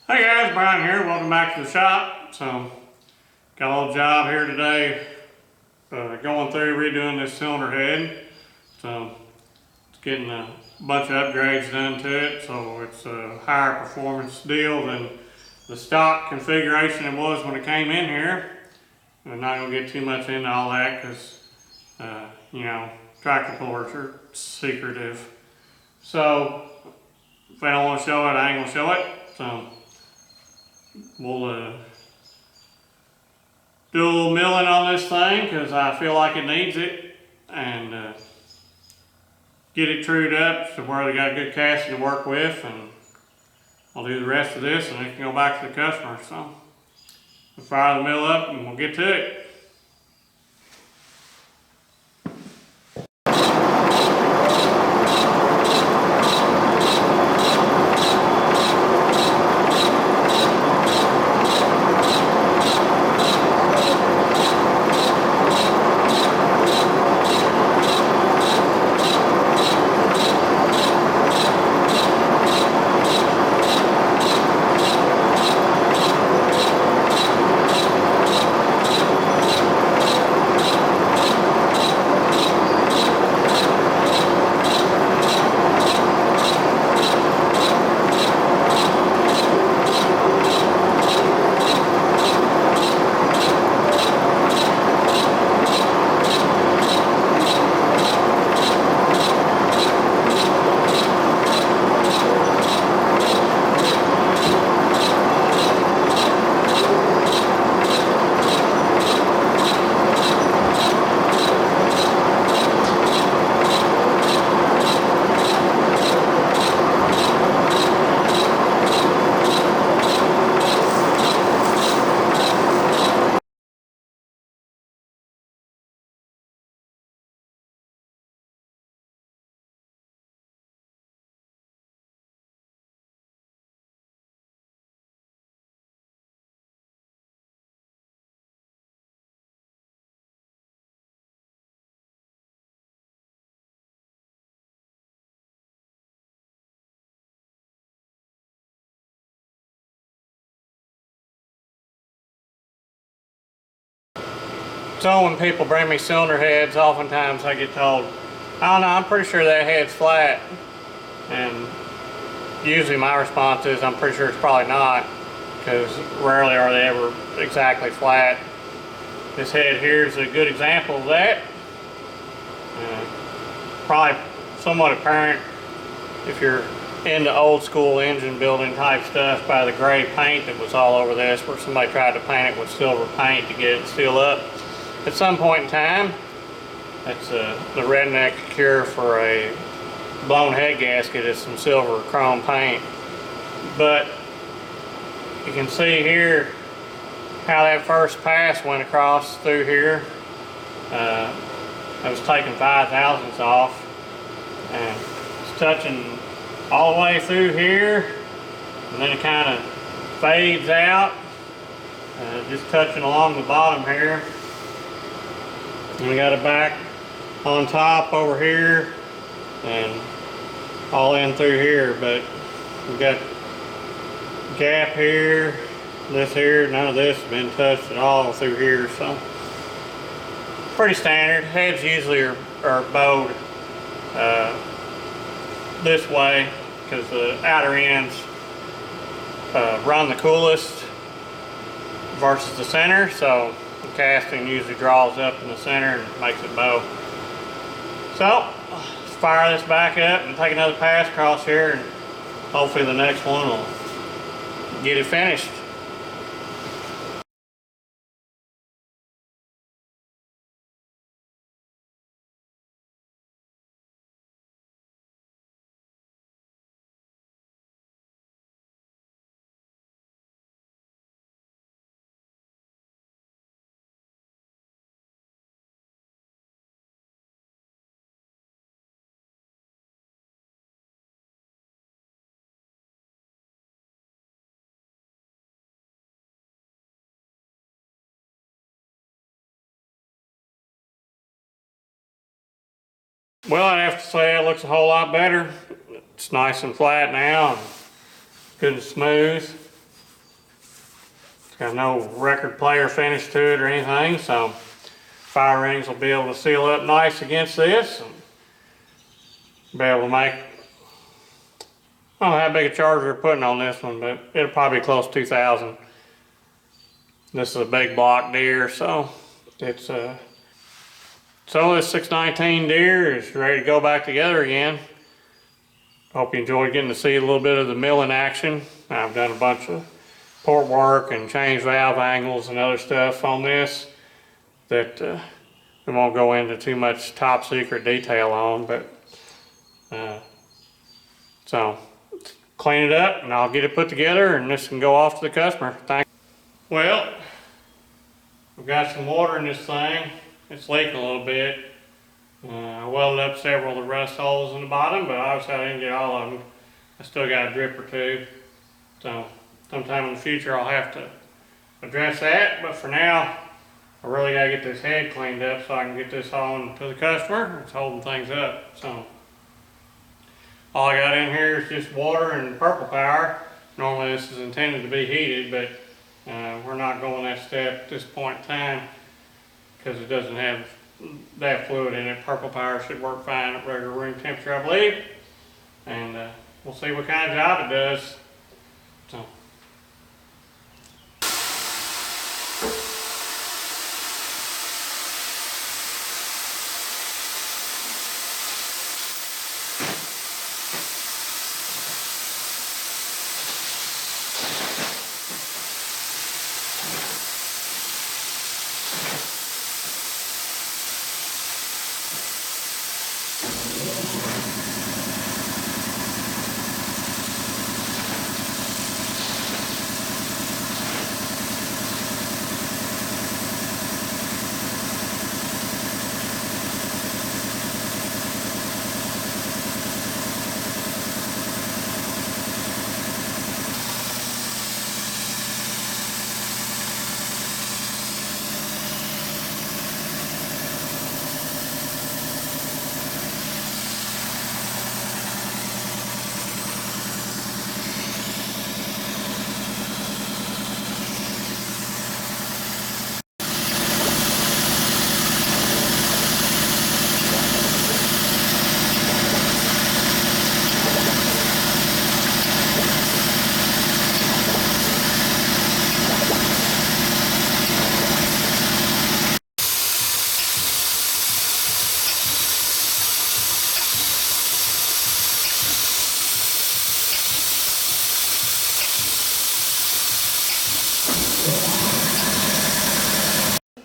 Hey guys, Brian here. Welcome back to the shop. So, got a little job here today, going through redoing this cylinder head. So, it's getting a bunch of upgrades done to it. So, it's a higher performance deal than the stock configuration it was when it came in here. I'm not going to get too much into all that because, tractor pullers are secretive. So, if I don't want to show it, I ain't going to show it. So, we'll do a little milling on this thing because I feel like it needs it, and get it trued up to where they got a good casting to work with, and I'll do the rest of this and it can go back to the customer. So we'll fire the mill up and we'll get to it. So when people bring me cylinder heads, oftentimes I get told, I don't know, I'm pretty sure that head's flat. And usually my response is, I'm pretty sure it's probably not, because rarely are they ever exactly flat. This head here is a good example of that. Probably somewhat apparent if you're into old school engine building type stuff by the gray paint that was all over this, where somebody tried to paint it with silver paint to get it to seal up. At some point in time, that's the redneck cure for a blown head gasket is some silver or chrome paint. But you can see here how that first pass went across through here. I was taking 5/1000ths off, and it's touching all the way through here, and then it kind of fades out, just touching along the bottom here. And we got it back on top over here and all in through here, but we got gap here, this here, none of this has been touched at all through here, so pretty standard. Heads usually are bowed this way because the outer ends run the coolest versus the center, so the casting usually draws up in the center and makes it bow. So let's fire this back up and take another pass across here, and hopefully the next one will get it finished. Well, I'd have to say it looks a whole lot better. It's nice and flat now, and good and smooth. It's got no record player finish to it or anything, so fire rings will be able to seal up nice against this and be able to make, I don't know how big a charger they're putting on this one, but it'll probably be close to 2,000. This is a Big Block Deere, so it's so this 619 Deere is ready to go back together again. Hope you enjoyed getting to see a little bit of the milling action. I've done a bunch of port work and changed valve angles and other stuff on this that we won't go into too much top secret detail on, but so clean it up and I'll get it put together and this can go off to the customer. Thanks. Well, we've got some water in this thing. It's leaking a little bit. I welded up several of the rust holes in the bottom, but obviously I didn't get all of them. I still got a drip or two. So sometime in the future I'll have to address that, but for now I really gotta get this head cleaned up so I can get this on to the customer. It's holding things up. So all I got in here is just water and purple power. Normally this is intended to be heated, but we're not going that step at this point in time because it doesn't have that fluid in it. Purple power should work fine at regular room temperature, I believe. And we'll see what kind of job it does. So.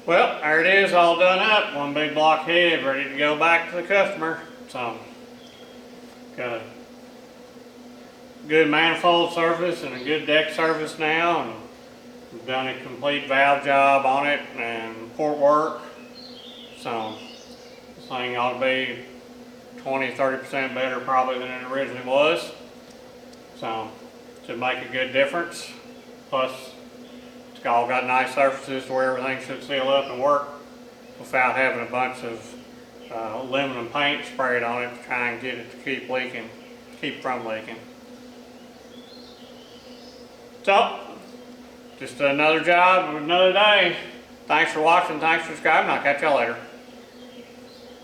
Well, there it is, all done up. One big block head ready to go back to the customer. So, got a good manifold surface and a good deck surface now, and we've done a complete valve job on it and port work. So, this thing ought to be 20–30% better probably than it originally was. So, should make a good difference. Plus, it's all got nice surfaces where everything should seal up and work without having a bunch of aluminum paint sprayed on it to try and get it to keep from leaking. So, just another job, another day. Thanks for watching, thanks for subscribing, I'll catch y'all later.